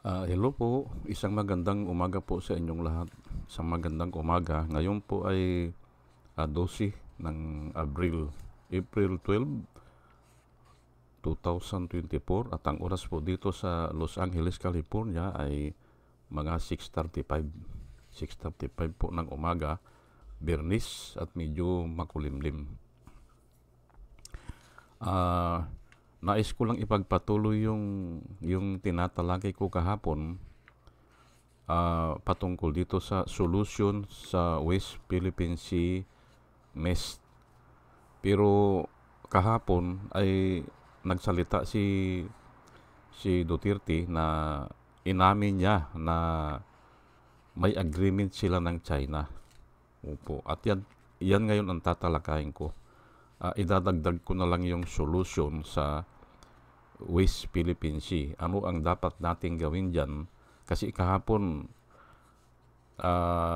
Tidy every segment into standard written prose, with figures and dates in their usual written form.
Hello po, isang magandang umaga po sa inyong lahat. Isang magandang umaga. Ngayon po ay 12 ng April 12, 2024 at ang oras po dito sa Los Angeles, California ay mga 6:35. 6:35 po ng umaga, Biyernes at medyo makulimlim. Nais ko lang ipagpatuloy yung tinatalakay ko kahapon patungkol dito sa solution sa West Philippine Sea mess. Pero kahapon ay nagsalita si Duterte na inamin niya na may agreement sila ng China. Opo. At yan ngayon ang tatalakayin ko. Idadagdag ko na lang yung solution sa West Philippine Sea. Ano ang dapat nating gawin dyan? Kasi kahapon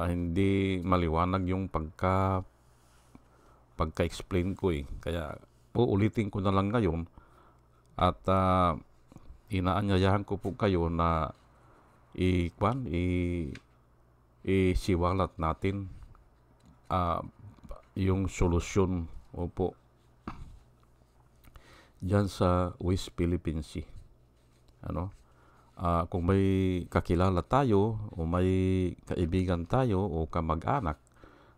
hindi maliwanag yung pagka-explain ko eh. Kaya uulitin ko na lang ngayon at inaanyayahan ko po kayo na isiwalat natin yung solusyon dyan sa West Philippine Sea. Kung may kakilala tayo o may kaibigan tayo o kamag-anak,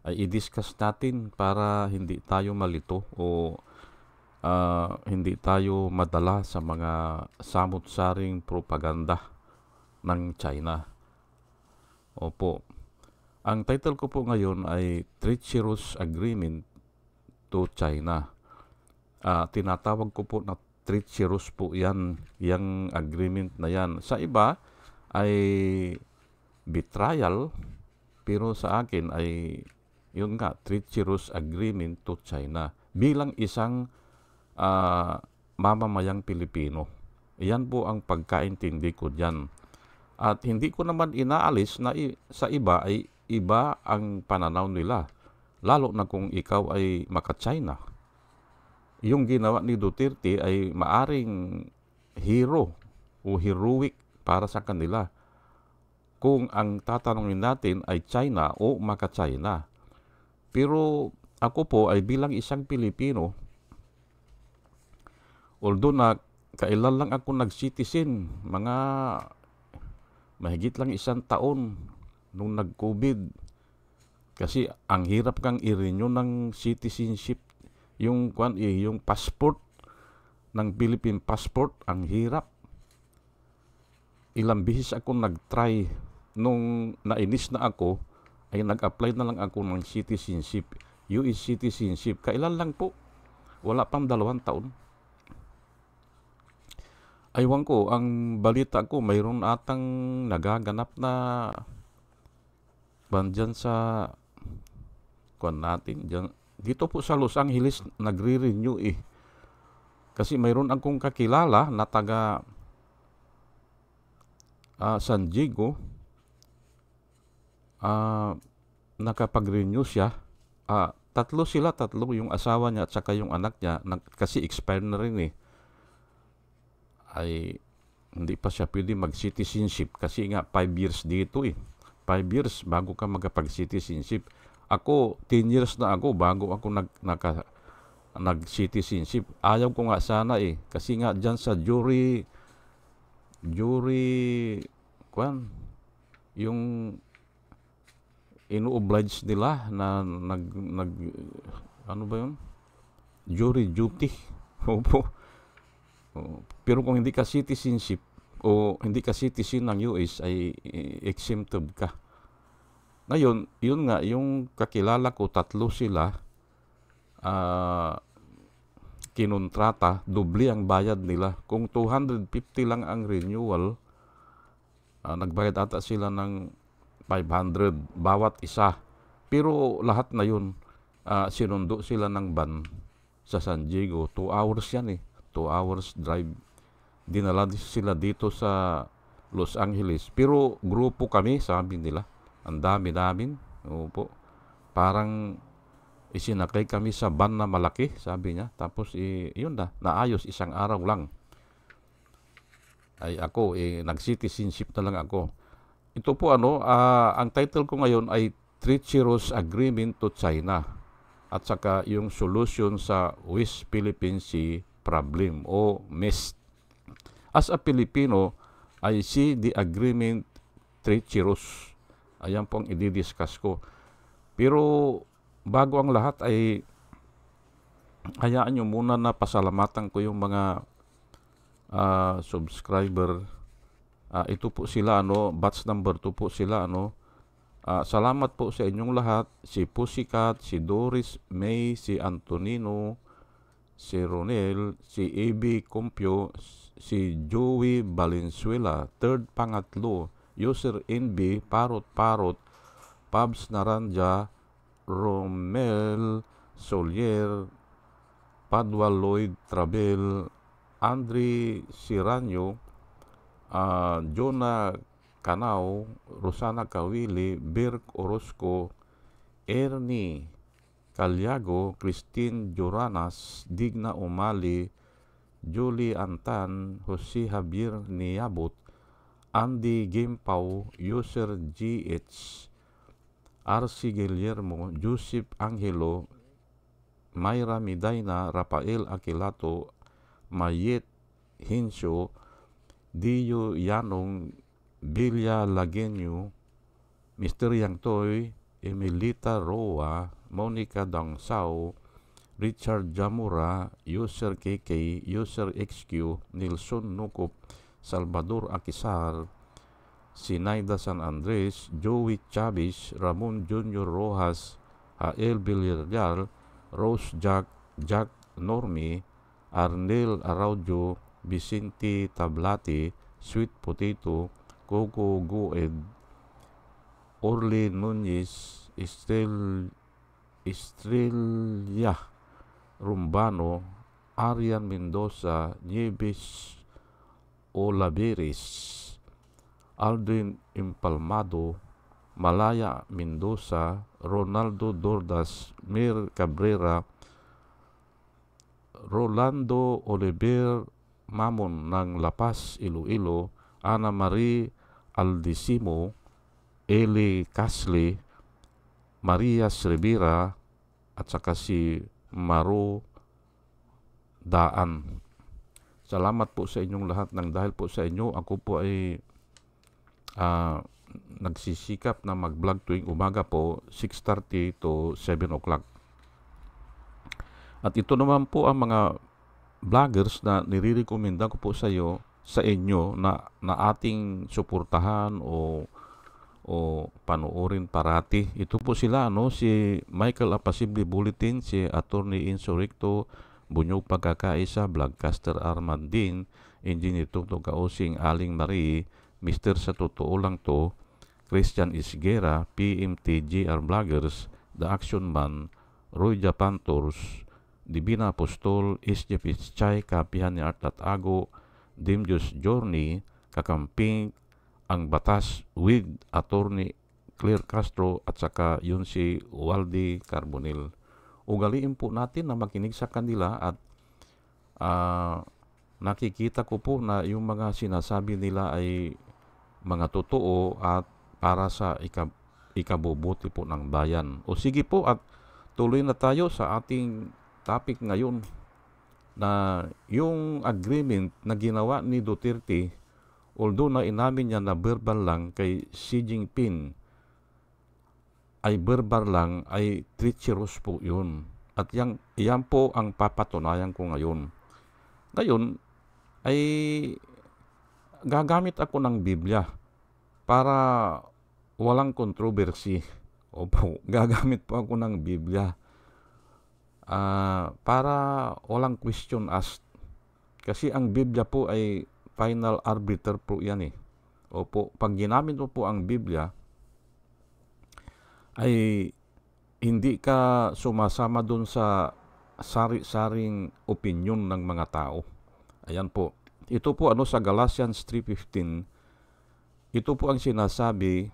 ay i-discuss natin para hindi tayo malito o hindi tayo madala sa mga samut-saring propaganda ng China. Opo. Ang title ko po ngayon ay Treacherous Agreement to China. Tinatawag ko po na treacherous po yan, yung agreement na yan. Sa iba ay betrayal, pero sa akin ay yun nga, treacherous agreement to China bilang isang mamamayang Pilipino. Yan po ang pagkaintindi ko dyan. At hindi ko naman inaalis na sa iba ay iba ang pananaw nila. Lalo na kung ikaw ay maka-China. Yung ginawa ni Duterte ay maaring hero o heroic para sa kanila. Kung ang tatanungin natin ay China o maka-China. Pero ako po ay bilang isang Pilipino, although na kailan lang ako nag-citizen, mga mahigit lang 1 taon nung nag-COVID. Kasi ang hirap kang i-renew ng citizenship, yung passport ng Philippine passport, ang hirap. Ilang bihis ako nag-try. Nung nainis na ako, ay nag-apply na lang ako ng citizenship, US citizenship. Kailan lang po? Wala pang 2 taon. Aywan ko, ang balita ko, mayroon atang nagaganap na dyan sa natin dyan. Dito po sa Los Angeles, nagre-renew eh. Kasi mayroon akong kakilala na taga San Diego, nakapag-renew siya. Tatlo, yung asawa niya at saka yung anak niya, kasi expired na rin eh. Ay hindi pa siya pwede mag-citizenship kasi nga 5 years dito eh. 5 years bago ka magkapag-citizenship. Ako, 10 years na ako bago ako nag-citizenship. Ayaw ko nga sana eh. Kasi nga dyan sa jury, yung ino-oblige nila na ano ba yun? Jury duty. Opo. Pero kung hindi ka citizenship o hindi ka citizen ng US ay exempted ka. Ngayon, yun nga, yung kakilala ko, 3 sila, kinontrata, doble ang bayad nila. Kung 250 lang ang renewal, nagbayad ata sila ng 500 bawat isa. Pero lahat na yun, sinundo sila ng van sa San Diego. 2 hours yan eh. 2 hours drive. Dinala sila dito sa Los Angeles. Pero grupo kami, sabi nila. Ang dami namin. Opo. Parang isinakay kami sa van na malaki, sabi niya. Tapos yun na, naayos 1 araw lang. ay ako, nag-citizenship na lang ako. Ito po ang title ko ngayon ay Treacherous Agreement to China at saka yung solution sa West Philippine Sea Problem o MES. As a Filipino, I see the agreement treacherous. Ayan po ang i-discuss ko. Pero bago ang lahat ay hayaan nyo muna na pasalamatan ko yung mga subscriber. Ito po sila, batch number 2 po sila, salamat po sa inyong lahat. Si Pussycat, si Doris May, si Antonino, si Ronel, si A.B. Compio, si Joey Valenzuela, third pangatlo, User NB, Parot, Pabs Naranja, Romel Solier, Padua Lloyd Trabel, Andre Siranyo, Jonah Canao, Rosana Kawili, Birk Orozco, Ernie Calyago, Christine Joranas, Digna Umali, Julie Antan, Jose Javier Niabot, Andy Gimpaw, User GH, RC Guillermo, Joseph Angelo, Mayra Midaina, Rafael Aquilato, Mayet Hinsyo, Dio Yanong, Bilya Lagenyo, Mr. Yang Toy, Emilita Roa, Monica Dangsao, Richard Jamura, User KK, User XQ, Nilson Nukop, Salvador Akisar, Sinaida San Andres, Joey Chavez, Ramon Junior Rojas, Hael Villarreal, Rose Jack Normi, Arnel Araujo, Vicente Tablati, Sweet Potato, Coco Gued, Orly Nunez, Estrella Rumbano, Arian Mendoza, Nieves Olaveris, Aldrin Impalmado, Malaya Mendoza, Ronaldo Dordas, Mir Cabrera, Rolando Oliver Mamon ng La Paz, Iloilo, Ana Marie Aldisimo, Eli Casle, Maria Rivera, at saka si Maru Daan. Salamat po sa inyong lahat. Nang dahil po sa inyo, ako po ay nagsisikap na mag-vlog tuwing umaga po, 6:30 to 7 o'clock. At ito naman po ang mga vloggers na nire-recommenda ko po sa inyo na ating suportahan o panoorin parati. Ito po sila, si Michael Apasimble Bulletin, si Attorney Insurrecto, Bunyog Pagkakaisa, Vlogcaster Armandin, Engineer Tugtog Kaosing, Aling Marie, Mr. Sa Totoo Lang To, Christian Isguera, PMT GR Vloggers, The Action Man, Roy Japantors, Divina Apostol, SJ Pischay, Kapihan ni Art at Ago, Dimjus Journey, Kakamping, Ang Batas with Attorney Claire Castro at saka yun si Waldy Carbonell. Ugaliin po natin na makinig sa kanila at nakikita ko po na yung mga sinasabi nila ay mga totoo at para sa ikabubuti po ng bayan. O sige po at tuloy na tayo sa ating topic ngayon na yung agreement na ginawa ni Duterte, although na inamin niya na verbal lang kay Xi Jinping, ay verbal lang, ay treacherous po yun. At yan po ang papatunayan ko ngayon. Ngayon, ay gagamit ako ng Biblia para walang controversy. Opo, gagamit po ako ng Biblia para walang question asked. Kasi ang Biblia po ay final arbiter po yan eh. Opo, pag ginamit mo po ang Biblia, ay hindi ka sumasama dun sa sari-saring opinion ng mga tao. Ayan po. Ito po sa Galatians 3:15, ito po ang sinasabi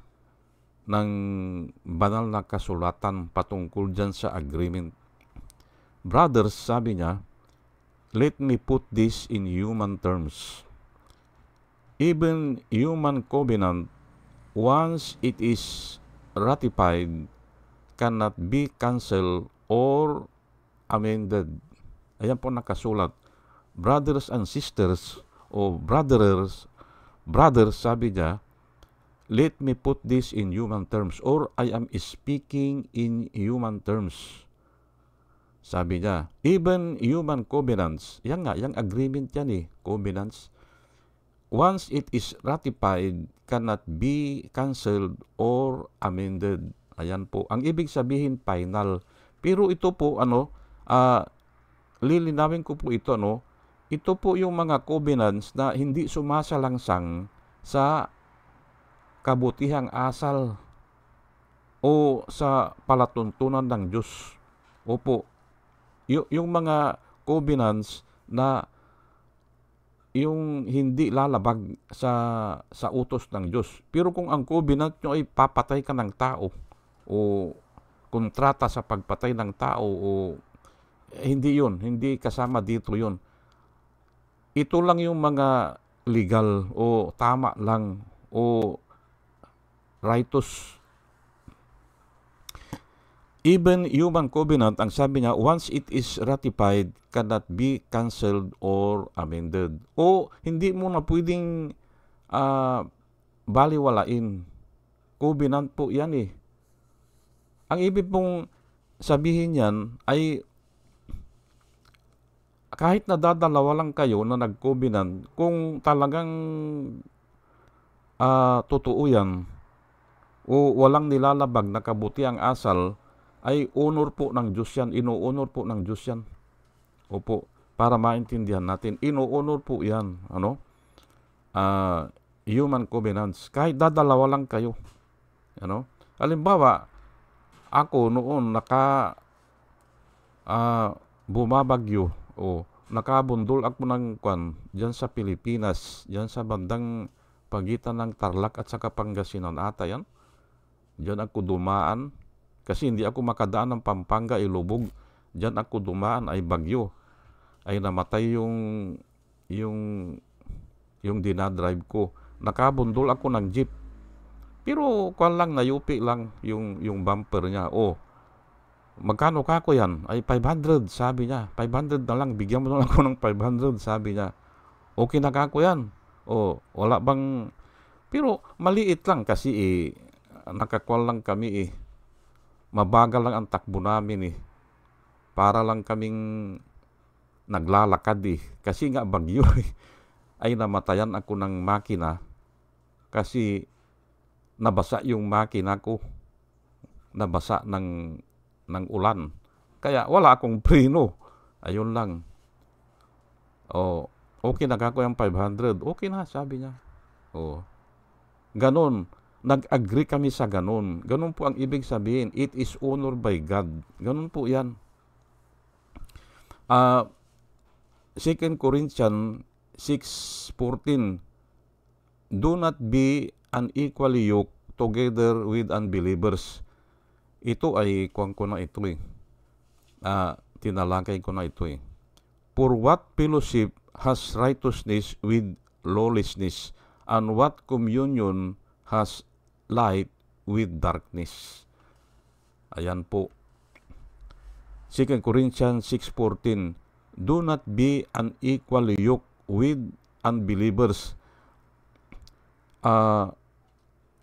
ng banal na kasulatan patungkol dyan sa agreement. Brothers, sabi niya, let me put this in human terms. even human covenant, once it is ratified, cannot be canceled or amended. Ayan po nakasulat. Brothers and sisters, o brothers, sabi niya, let me put this in human terms, or I am speaking in human terms. Sabi niya, even human covenants, yan nga, yung agreement yan covenants, once it is ratified, cannot be canceled or amended. Ayan po. Ang ibig sabihin, final. Pero ito po, lilinawin ko po ito, ito po yung mga covenants na hindi sumasalangsang sa kabutihang asal o sa palatuntunan ng Diyos. Opo, yung mga covenants na yung hindi lalabag sa utos ng Diyos. Pero kung ang covenant nyo ay papatay ka ng tao o kontrata sa pagpatay ng tao o hindi yun, hindi kasama dito yun. Ito lang yung mga legal o tama lang o righteous. Even human covenant, ang sabi niya, once it is ratified, cannot be canceled or amended. O hindi mo na pwedeng baliwalain. Covenant po yan Ang ibig pong sabihin yan ay kahit na dadalawa lang kayo na nag-covenant, kung talagang totoo yan o walang nilalabag na kabutiang asal, ay honor po ng Diyos yan, ino-honor po ng Diyos yan. Opo, para maintindihan natin, ino-honor po yan, human covenants, kahit dadalawa lang kayo. Halimbawa, ako noon bumabagyo o nakabundol ako ng dyan sa Pilipinas, dyan sa bandang pagitan ng Tarlac at saka Pangasinan ata yan. Dyan ako dumaan. Kasi hindi ako makadaan ng Pampanga, Ilubog. Diyan ako dumaan ay bagyo. Ay namatay yung dinadrive ko. Nakabundol ako ng jeep. Pero lang, nayupi lang yung bumper niya. Magkano ka ko yan? Ay 500, sabi niya. 500 na lang, bigyan mo na lang ako ng 500, sabi niya. Okay na ka ko yan. Wala bang... Pero maliit lang kasi nakakwal lang kami Mabagal lang ang takbo namin Para lang kaming naglalakad Kasi nga bagyo ay namatayan ako ng makina kasi nabasa yung makina ko. Nabasa ng ulan. Kaya wala akong preno. Ayun lang. Okay na ako yung 500. Okay na, sabi niya. Ganon. Nag-agree kami sa ganon. Ganon po ang ibig sabihin. It is honored by God. Ganon po yan. 2 Corinthians 6:14, do not be unequally yoked together with unbelievers. Ito ay kuwan ko na ito tinalakay ko na ito For what fellowship has righteousness with lawlessness, and what communion has light with darkness? Ayan po. 2 Corinthians 6:14, do not be unequally yoked with unbelievers.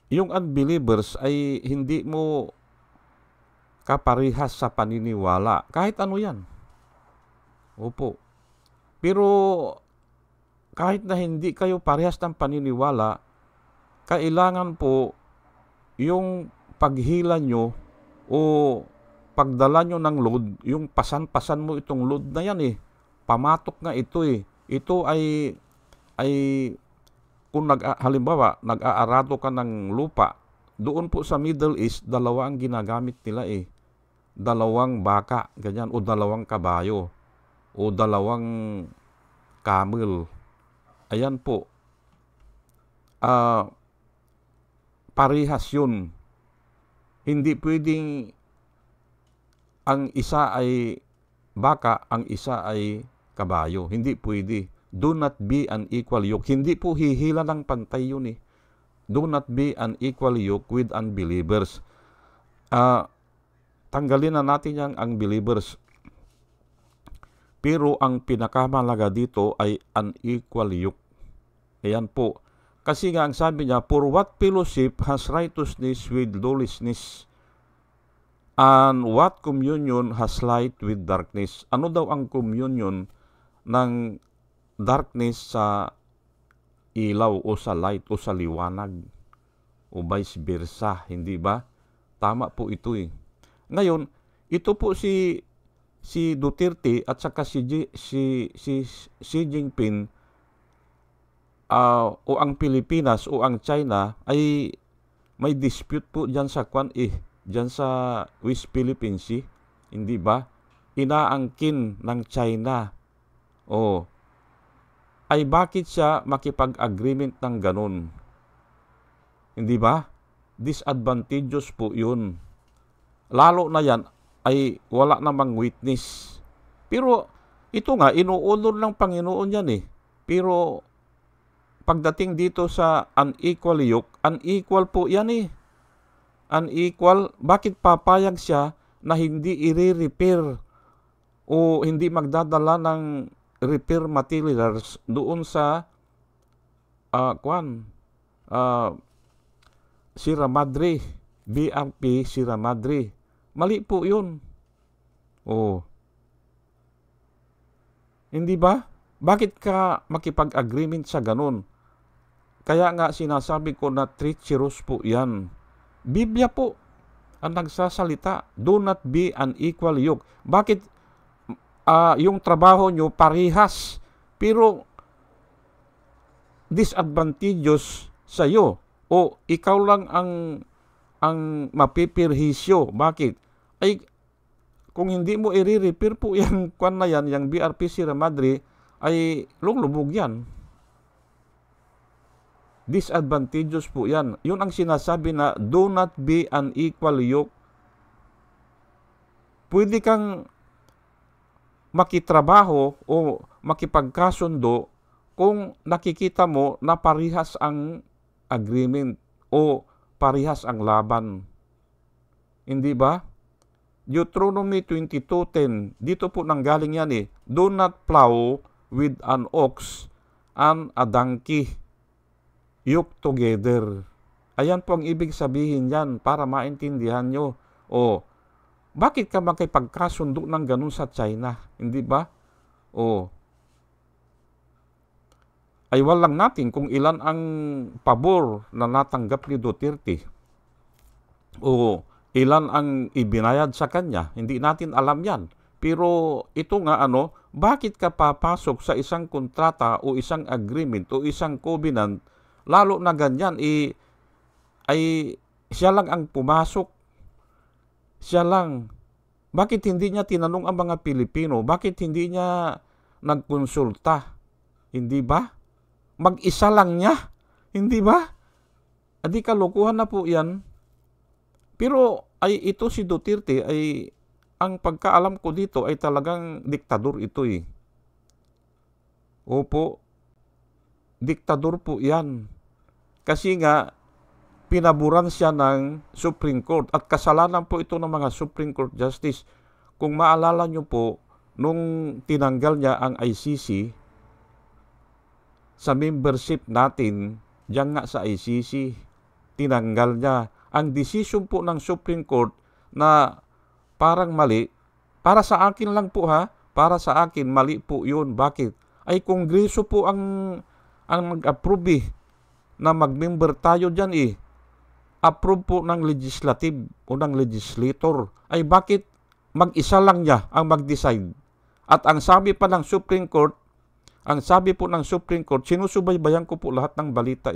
Yung unbelievers ay hindi mo kaparihas sa paniniwala. Kahit ano yan. Opo. Pero kahit na hindi kayo parehas ng paniniwala, kailangan po yung paghila nyo o pagdala nyo ng load, yung pasan-pasan mo itong load na yan pamatok nga ito Ito ay kung halimbawa, nag-aarado ka ng lupa, doon po sa Middle East, dalawa ang ginagamit nila 2 baka, ganyan, o 2 kabayo, o 2 camel. Ayan po. Parehas yun. Hindi pwedeng ang isa ay baka, ang isa ay kabayo. Hindi pwede. Do not be unequal yoke. Hindi po hihila ng pantay yun eh. Do not be unequal yoke with unbelievers. Tanggalin na natin yung unbelievers. Pero ang pinakamalaga dito ay unequal yoke. Ayan po. Kasi nga ang sabi niya, for what fellowship has righteousness with lawlessness? And what communion has light with darkness? Ano daw ang communion ng darkness sa ilaw o sa light o sa liwanag? O vice versa, hindi ba? Tama po ito eh. Ngayon, ito po si Duterte at saka si Xi Jinping o ang Pilipinas o ang China ay may dispute po diyan sa diyan sa West Philippine Sea, hindi ba? Inaangkin ng China. Ay bakit siya makipag-agreement ng ganun? Hindi ba? Disadvantageous po 'yun. Lalo na yan ay wala namang witness. Pero ito nga, inuunod ng Panginoon yan eh. Pero pagdating dito sa unequal yoke, unequal po yan eh. Unequal, bakit papayag siya na hindi i-repair o hindi magdadala ng repair materials doon sa Sierra Madre, BRP Sierra Madre. Mali po yun. Hindi ba? Bakit ka makipag-agreement sa ganun? Kaya nga sinasabi ko na treacherous po yan. Biblia po ang nagsasalita. Do not be unequal yoke. Bakit yung trabaho nyo parihas, pero disadvantageous sa'yo? O ikaw lang ang mapipirhisyo. Bakit? Ay, kung hindi mo i-repair po yung kwan na yan, yung BRP Sierra Madre, ay lulubog yan. Disadvantageous po yan. Yun ang sinasabi na do not be unequal yoke. Pwede kang makitrabaho o makipagkasundo kung nakikita mo na parihas ang agreement o parihas ang laban. Hindi ba? Deuteronomy 22:10, dito po nanggaling yan eh. Do not plow with an ox and a donkey yoke together. Ayan po ang ibig sabihin yan para maintindihan nyo. Bakit ka makipagkasundo ng ganun sa China? Hindi ba? Ay walang natin kung ilan ang pabor na natanggap ni Duterte. Ilan ang ibinayad sa kanya. Hindi natin alam yan. Pero ito nga bakit ka papasok sa isang kontrata o isang agreement o isang covenant, lalo na ganyan, ay siya lang ang pumasok. Siya lang. Bakit hindi niya tinanong ang mga Pilipino? Bakit hindi niya nagkonsulta? Hindi ba? Mag-isa lang niya. Hindi ba? Adi kalukuhan na po yan. Pero ay ito si Duterte ay ang pagkaalam ko dito ay talagang diktador ito eh. Opo, diktador po yan. Kasi nga, pinaburan siya ng Supreme Court at kasalanan po ito ng mga Supreme Court Justice. Kung maalala nyo po, nung tinanggal niya ang ICC sa membership natin, diyan nga sa ICC, tinanggal niya. Ang decision po ng Supreme Court na parang mali, para sa akin lang po para sa akin, mali po yun. Bakit? Ay Kongreso po ang mag-approve na mag-member tayo dyan Approve po ng legislative o ng legislator. Ay bakit mag-isa lang niya ang mag-decide? At ang sabi pa ng Supreme Court, sinusubaybayan ko po lahat ng balita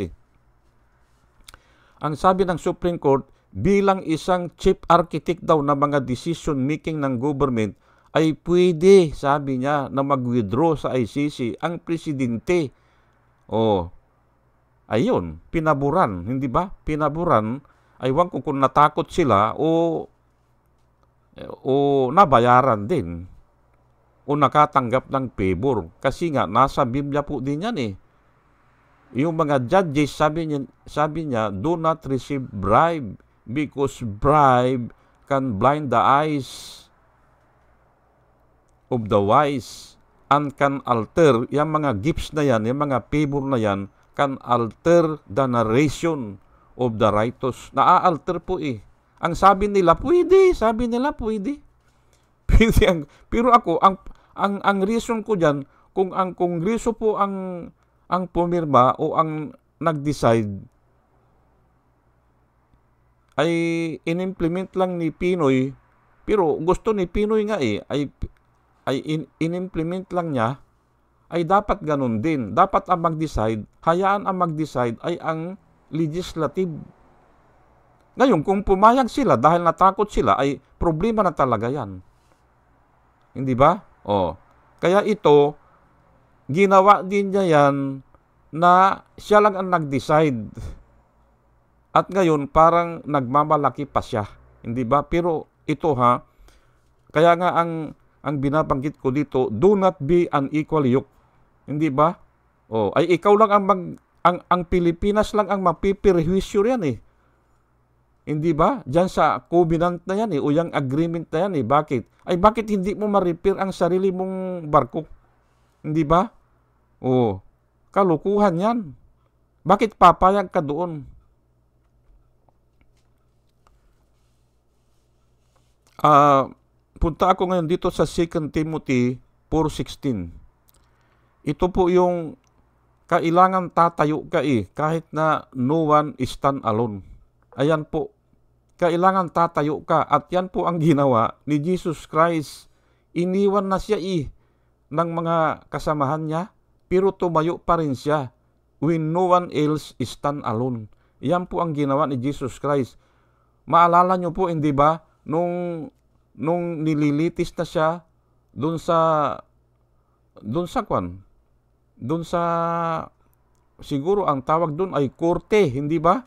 Ang sabi ng Supreme Court, bilang isang chief architect daw ng mga decision making ng government, ay pwede, sabi niya, na mag-withdraw sa ICC ang presidente. Ayun, pinaburan, hindi ba? Pinaburan, aywan ko kung natakot sila o nabayaran din. o nakatanggap ng favor. Kasi nga, nasa Biblia po din yan eh. Yung mga judges, sabi niya, do not receive bribe because bribe can blind the eyes of the wise and can alter, yung mga gifts na yan, yung mga favor na yan, can alter the narration of the righteous. Naa-alter po eh. Ang sabi nila, pwede. Sabi nila, pwede. Pero ako, ang reason ko dyan, kung ang kongreso po ang pumirma o ang nag-decide, ay in-implement lang ni Pinoy, pero gusto ni Pinoy nga eh, ay in-implement lang niya, ay dapat ganun din. Dapat ang mag-decide, hayaan ang mag-decide ay ang legislative. Ngayon, kung pumayag sila dahil natakot sila, ay problema na talaga yan. Hindi ba? Kaya ito, ginawa din niya yan na siya lang ang nag-decide. At ngayon, parang nagmamalaki pa siya. Hindi ba? Pero ito kaya nga ang binabanggit ko dito, do not be unequal yoke. Hindi ba? Ay ikaw lang ang Pilipinas lang ang mapipirehwisyo yan eh. Hindi ba? Diyan sa covenant na yan eh, o yung agreement na yan eh. Bakit? Ay bakit hindi mo ma-repair ang sarili mong barko? Hindi ba? Kalukuhan yan. Bakit papayag ka doon? Punta ako ngayon dito sa 2 Timothy 4:16. Ito po yung kailangan tatayo ka kahit na no one is stand alone. Ayan po, kailangan tatayo ka at yan po ang ginawa ni Jesus Christ. Iniwan na siya ng mga kasamahan niya, pero tumayo pa rin siya when no one else is stand alone. Yan po ang ginawa ni Jesus Christ. Maalala nyo po, hindi ba, nung nililitis na siya doon sa siguro ang tawag doon ay korte, hindi ba?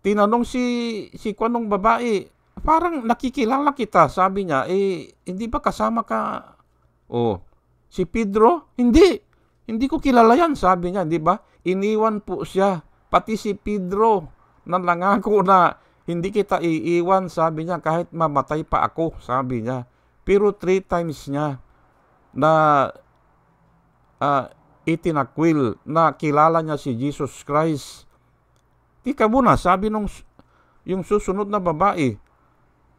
Tinanong si kwanong babae, parang nakikilala kita, sabi niya, hindi ba kasama ka? Si Pedro? Hindi ko kilala yan, sabi niya, hindi ba? Iniwan po siya, pati si Pedro, nangako na hindi kita iiwan, sabi niya, kahit mamatay pa ako, sabi niya. Pero 3 times niya na itinakwil na kilala niya si Jesus Christ. Tika muna, sabi yung susunod na babae,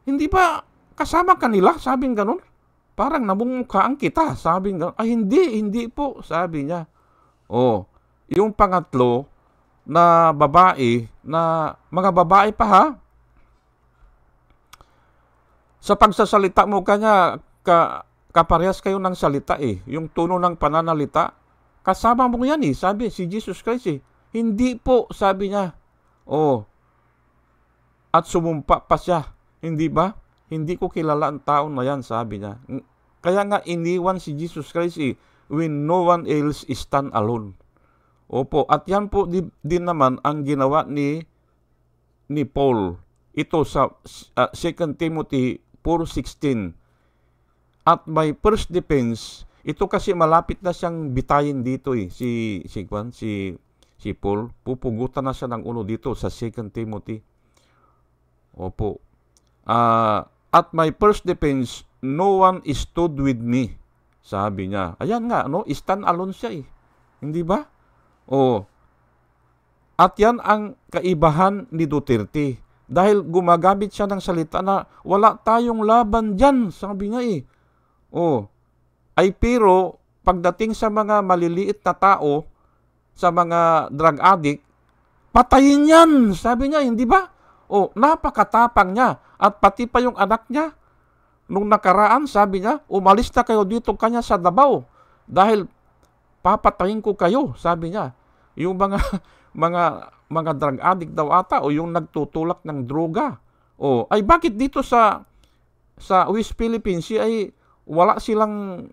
hindi ba kasama kanila? Sabing ganun. Parang namumukhaan kita, sabing ganun. Ay hindi po, sabi niya. Yung pangatlo na babae, na mga babae pa sa pagsasalita mo kanya, kaparehas kayo ng salita yung tono ng pananalita, kasama mo yan sabi si Jesus Christ Hindi po, sabi niya. At sumumpa pa siya, hindi ba? Hindi ko kilala ang tao na yan, sabi niya. Kaya nga iniwan si Jesus Christ when no one else is stand alone. Opo, at yan po din naman ang ginawa ni Paul. Ito sa 2 Timothy 4:16. At my first defense, ito kasi malapit na siyang bitayin dito si Paul. Pupugutan na siya ng ulo dito sa 2 Timothy. Opo. At my first defense, no one stood with me. Sabi niya. Ayan nga, stand alone siya Hindi ba? At yan ang kaibahan ni Duterte. Dahil gumagamit siya ng salita na wala tayong laban dyan, sabi nga Ay pero, pagdating sa mga maliliit na tao, sa mga drug addict, patayin yan, sabi niya, hindi ba? Napakatapang niya. At pati pa yung anak niya, nung nakaraan, sabi niya, umalis na kayo dito kanya sa Davao. Dahil papatayin ko kayo, sabi niya. Yung mga drug addict daw ata o yung nagtutulak ng droga. Ay bakit dito sa West Philippines ay wala silang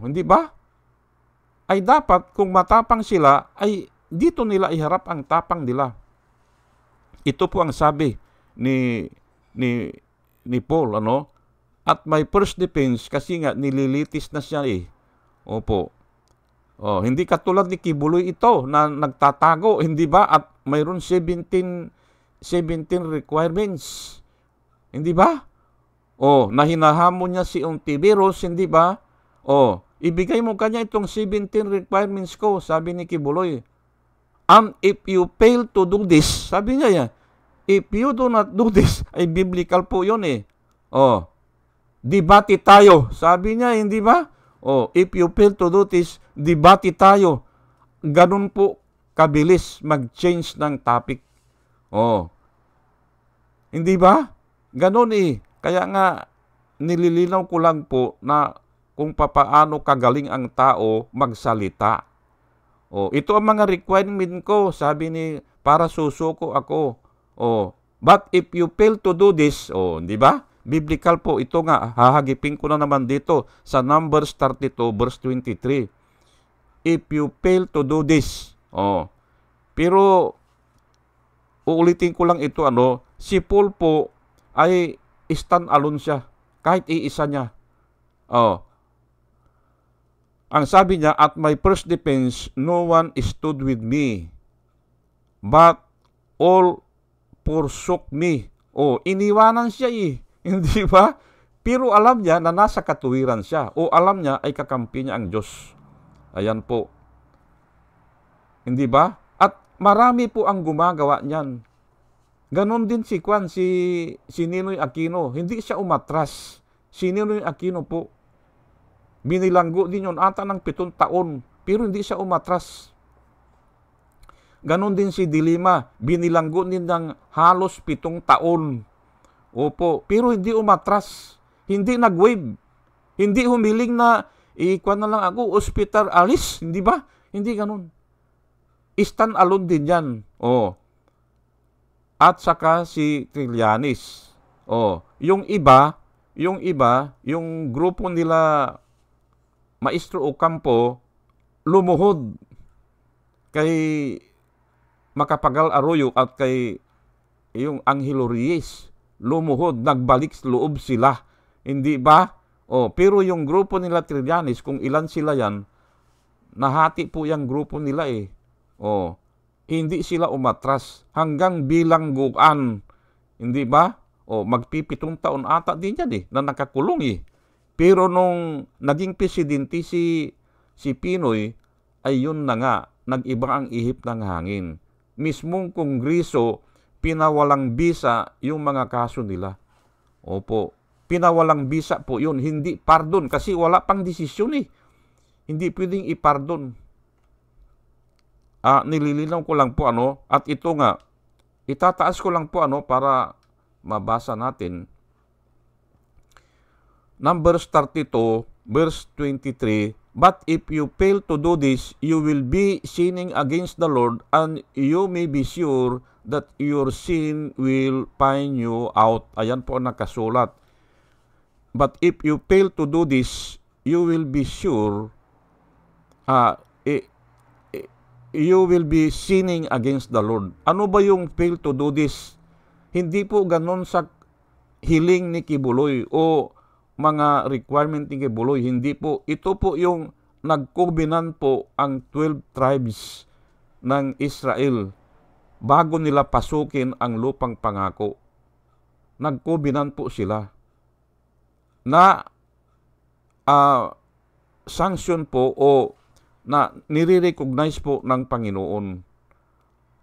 hindi ba? Ay dapat kung matapang sila ay dito nila iharap ang tapang nila. Ito po ang sabi ni Paul, at my first defense kasi nga nililitis na siya eh. Opo. Hindi katulad ni Kibuloy ito na nagtatago, hindi ba? At mayroon 17 requirements. Hindi ba? Na hinahamon niya si Ontiveros, hindi ba? Ibigay mo kanya itong 17 requirements ko, sabi ni Kibuloy. And if you fail to do this, sabi niya yan, if you do not do this, ay biblical po yun eh. Debate tayo, sabi niya, hindi ba? If you fail to do this, debate tayo. Ganun po kabilis mag-change ng topic. Hindi ba? Ganun eh. Kaya nga, nililinaw ko lang po na kung papaano kagaling ang tao magsalita. Ito ang mga requirement ko, sabi ni, para susuko ako. But if you fail to do this, di ba? Biblical po, ito nga, hahagipin ko na naman dito sa Numbers 32 verse 23. If you fail to do this, pero uulitin ko lang ito, si Paul po ay stand alone siya, kahit iisa niya. Ang sabi niya, at my first defense, no one stood with me, but all forsook me. Iniwanan siya eh. Hindi ba? Pero alam niya na nasa katuwiran siya. Alam niya ay kakampi niya ang Diyos. Ayan po. Hindi ba? At marami po ang gumagawa niyan. Ganon din si Ninoy Aquino. Hindi siya umatras. Si Ninoy Aquino po. Binilanggo din yun ata ng 7 taon. Pero hindi siya umatras. Ganon din si Dilima. Binilanggo din ng halos 7 taon. Opo, pero hindi umatras, hindi nag-wave, hindi humiling na, ikuan na lang ako, hospital alis, hindi ba? Hindi ganun. Stand alone din yan. At saka si Trillanes. Yung iba, yung grupo nila, Maestro Ocampo, lumuhod kay Macapagal Arroyo at kay yung Angelo Reyes. Lumuhod, nagbalik loob sila. Hindi ba? Pero yung grupo nila Trillanes, kung ilan sila yan, nahati po yung grupo nila eh. Hindi sila umatras hanggang bilangguan. Hindi ba? Magpipitong taon ata din yan eh, na nakakulong eh. Pero nung naging presidente si Pinoy, ay yun na nga, nag-iba ang ihip ng hangin. Mismong kongreso, pinawalang bisa yung mga kaso nila. Opo, pinawalang bisa po yun, hindi pardon kasi wala pang desisyon eh. Hindi pwedeng ipardon. Nililinaw ko lang po at ito nga, itataas ko lang po para mabasa natin. Numbers 32 verse 23, but if you fail to do this, you will be sinning against the Lord, and you may be sure that your sin will find you out. Ayan po nakasulat. But if you fail to do this, you will be sure, you will be sinning against the Lord. Ano ba yung fail to do this? Hindi po ganon sa hiling ni Kibuloy o mga requirement ni Kibuloy. Hindi po. Ito po yung nagkobinan po ang 12 tribes ng Israel bago nila pasukin ang lupang pangako. Nagkobinan po sila na sanction po o na nire-recognize po ng Panginoon.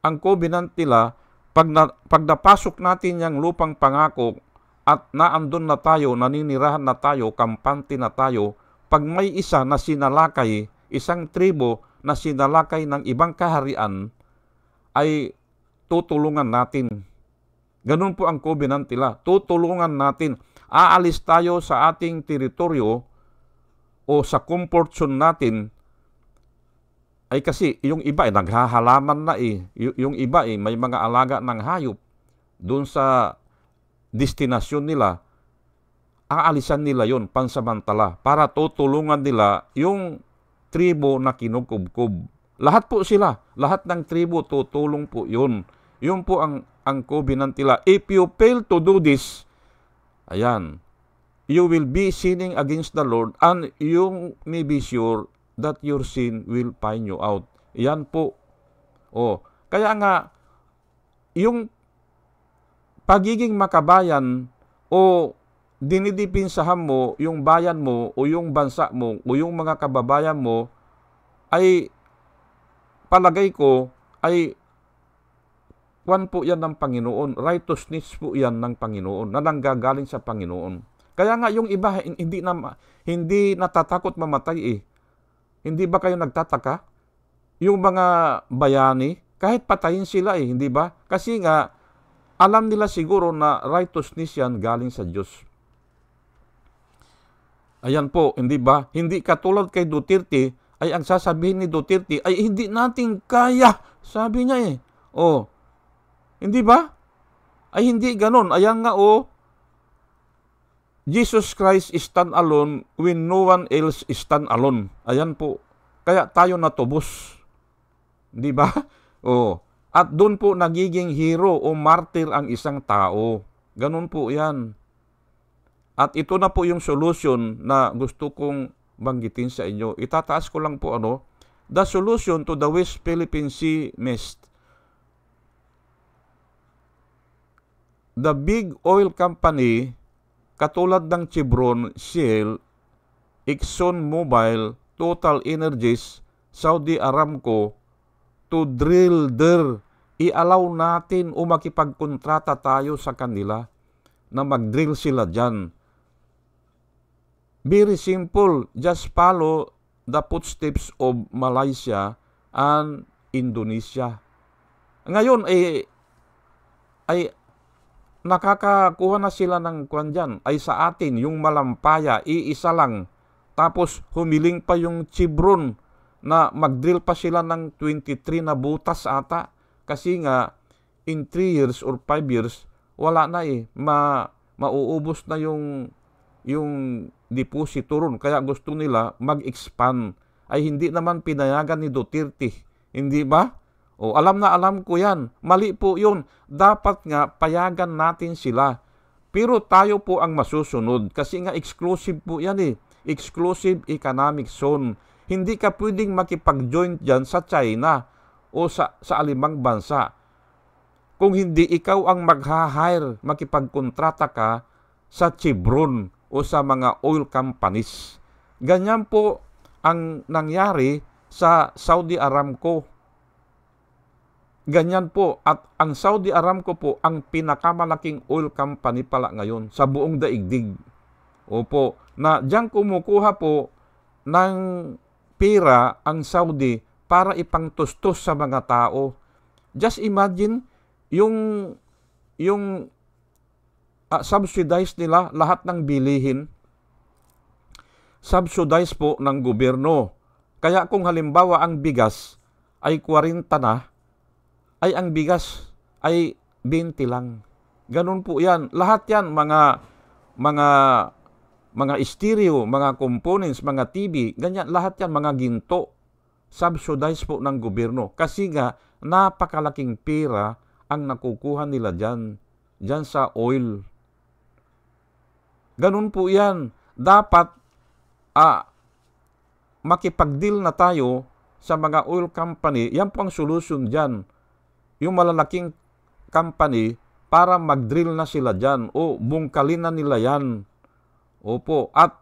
Ang covenant nila, pag napasok natin yung lupang pangako at naandun na tayo, naninirahan na tayo, kampante na tayo, pag may isa na sinalakay, isang tribo na sinalakay ng ibang kaharian, ay tutulungan natin. Ganun po ang covenant nila. Tutulungan natin. Aalis tayo sa ating teritoryo o sa comfort zone natin. Ay kasi yung iba naghahalaman na eh. Yung iba may mga alaga ng hayop. Doon sa destinasyon nila, aalisan nila yon pansamantala para tutulungan nila yung tribo na kinukubkob. Lahat po sila, lahat ng tribo tutulong po yun. Yun po ang covenant nila. If you fail to do this, ayan, you will be sinning against the Lord and you may be sure that your sin will find you out. Yan po. Kaya nga, yung pagiging makabayan o dinidipinsahan mo yung bayan mo o yung bansa mo o yung mga kababayan mo ay palagay ko ay kwan po yan ng Panginoon. Righteousness po yan ng Panginoon na nanggagaling sa Panginoon. Kaya nga yung iba hindi natatakot mamatay eh. Hindi ba kayo nagtataka? Yung mga bayani, kahit patayin sila eh, hindi ba? Kasi nga, alam nila siguro na righteousness yan galing sa Diyos. Ayan po, hindi ba? Hindi katulad kay Duterte, ay ang sasabihin ni Duterte, ay hindi natin kaya. Sabi niya eh. Hindi ba? Ay hindi ganon. Ayan nga Jesus Christ is stand alone when no one else is stand alone. Ayan po. Kaya tayo natubos. Di ba? At doon po nagiging hero o martyr ang isang tao. Ganun po yan. At ito na po yung solution na gusto kong banggitin sa inyo. Itataas ko lang po the solution to the West Philippine Sea mess. The big oil company katulad ng Chevron, Shell, ExxonMobil, Total Energies, Saudi Aramco, to drill there. I-allow natin o makipagkontrata tayo sa kanila na mag-drill sila dyan. Very simple. Just follow the footsteps of Malaysia and Indonesia. Ngayon ay nakakakuha na sila ng kwan dyan. Ay sa atin, yung Malampaya, iisa lang. Tapos humiling pa yung Chevron na mag-drill pa sila ng 23 na butas ata. Kasi nga, in 3 years or 5 years, wala na eh. Mauubos na yung deposito ron. Kaya gusto nila mag-expand. Ay hindi naman pinayagan ni Duterte. Hindi ba? Alam na alam ko yan. Mali po yun. Dapat nga payagan natin sila. Pero tayo po ang masusunod. Kasi nga exclusive po yan eh. Exclusive economic zone. Hindi ka pwedeng makipag-join dyan sa China o sa alimang bansa. Kung hindi ikaw ang mag-hire, makipagkontrata ka sa Chevron o sa mga oil companies. Ganyan po ang nangyari sa Saudi Aramco. Ganyan po. At ang Saudi Aramco po ang pinakamalaking oil company pala ngayon sa buong daigdig. Opo. Na diyan kumukuha po ng pera ang Saudi para ipangtustos sa mga tao. Just imagine yung subsidize nila lahat ng bilihin. Subsidize po ng gobyerno. Kaya kung halimbawa ang bigas ay 40 na, ay ang bigas ay 20 lang. Ganun po yan. Lahat yan, mga stereo, mga components, mga TV, ganyan, lahat yan, mga ginto, subsidize po ng gobyerno. Kasi nga, napakalaking pera ang nakukuha nila dyan sa oil. Ganun po yan. Dapat, makipag-deal na tayo sa mga oil company. Yan po ang solution dyan. Yung malalaking company, para mag-drill na sila dyan o bungkalin na nila yan. Opo. At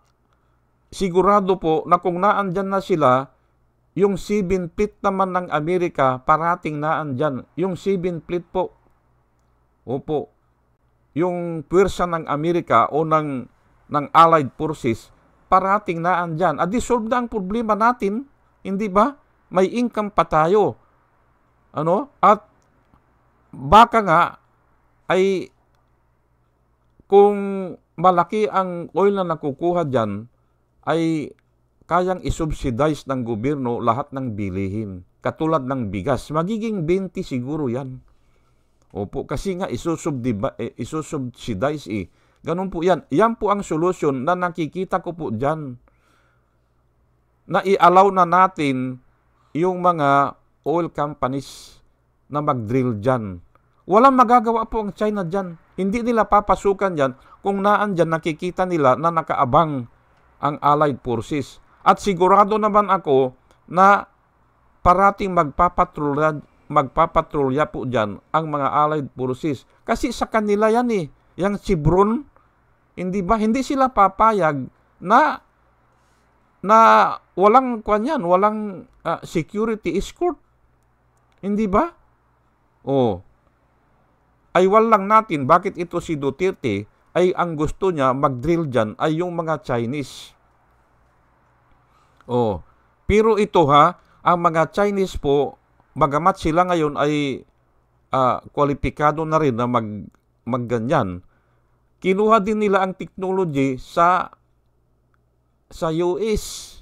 sigurado po na kung naandyan na sila, yung 7 fleet naman ng Amerika, parating naandyan. Yung 7 fleet po. Opo. Yung puwersa ng Amerika o ng Allied Forces, parating naandyan. At solve na ang problema natin. Hindi ba? May income pa tayo. At baka nga ay kung malaki ang oil na nakukuha dyan, ay kayang isubsidize ng gobyerno lahat ng bilihin. Katulad ng bigas. Magiging 20 siguro yan. Opo, kasi nga isusubsidize eh. Ganun po yan. Yan po ang solusyon na nakikita ko po dyan. Na i-allow na natin yung mga oil companies na mag-drill dyan. Walang magagawa po ang China dyan. Hindi nila papasukan yan kung naandyan nakikita nila na nakaabang ang Allied Forces. At sigurado naman ako na parating magpapatrolya po dyan ang mga Allied Forces. Kasi sa kanila yan yung Chevron, hindi ba? Hindi sila papayag na walang walang security escort. Hindi ba? Aywan lang natin bakit ito si Duterte ay ang gusto niya mag-drill dyan ay yung mga Chinese. Pero ito ang mga Chinese po, bagamat sila ngayon ay kwalipikado na rin na magganyan, kinuha din nila ang technology sa US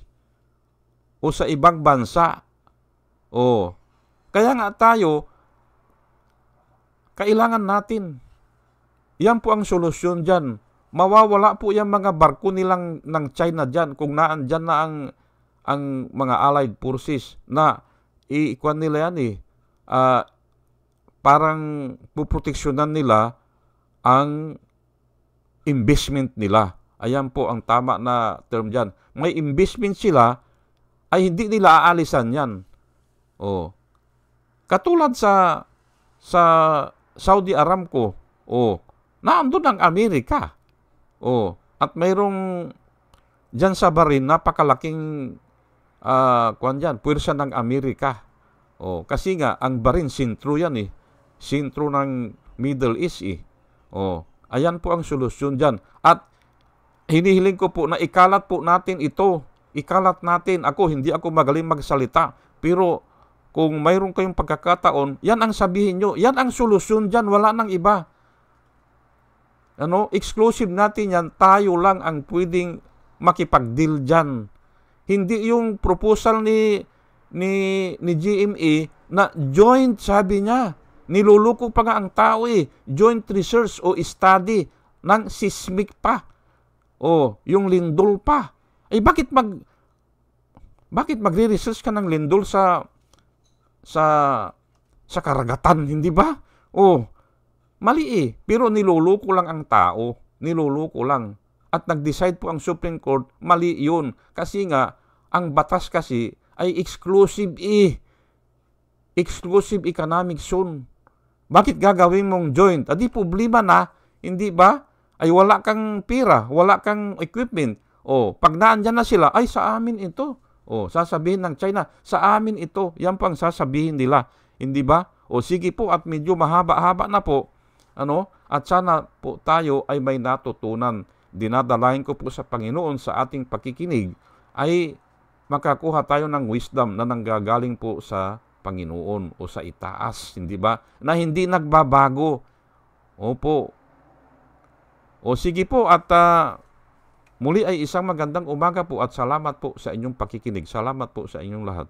o sa ibang bansa. Kaya nga tayo, kailangan natin. Yan po ang solusyon dyan. Mawawala po yung mga barko nilang ng China dyan kung naandyan na ang mga Allied Forces na ikuan nila yan parang puproteksyonan nila ang investment nila. Ayan po ang tama na term dyan. May investment sila, ay hindi nila aalisan yan. Katulad sa Saudi Aramco, naandun ang Amerika. At mayroong dyan sa Bahrain, napakalaking puwersa ng Amerika. Kasi nga, ang Bahrain, sentro yan sentro ng Middle East ayan po ang solusyon dyan. At hinihiling ko po na ikalat po natin ito. Ikalat natin. Hindi ako magaling magsalita. Pero kung mayroon kayong pagkakataon, yan ang sabihin nyo. Yan ang solusyon dyan. Wala nang iba. Exclusive natin yan. Tayo lang ang pwedeng makipag-deal dyan. Hindi yung proposal ni GMA na joint, sabi niya. Niluluko pa nga ang tao Joint research o study ng seismic pa. Yung lindol pa. Bakit magre-research ka ng lindol sa karagatan, hindi ba? Mali pero niluluko lang ang tao. Niluluko lang. At nag-decide po ang Supreme Court, mali yun. Kasi nga, ang batas kasi ay exclusive exclusive economic zone. Bakit gagawin mong joint? Adi problema na, hindi ba? Ay wala kang pira, wala kang equipment. Pag naandyan na sila, ay sa amin ito. Sasabihin ng China, sa amin ito. Yan po ang sasabihin nila. Hindi ba? Sige po at medyo mahaba-haba na po. At sana po tayo ay may natutunan. Dinadalahin ko po sa Panginoon sa ating pakikinig ay makakuha tayo ng wisdom na nanggagaling po sa Panginoon o sa itaas. Hindi ba? Na hindi nagbabago. Opo. Sige po at muli ay isang magandang umaga po at salamat po sa inyong pakikinig. Salamat po sa inyong lahat.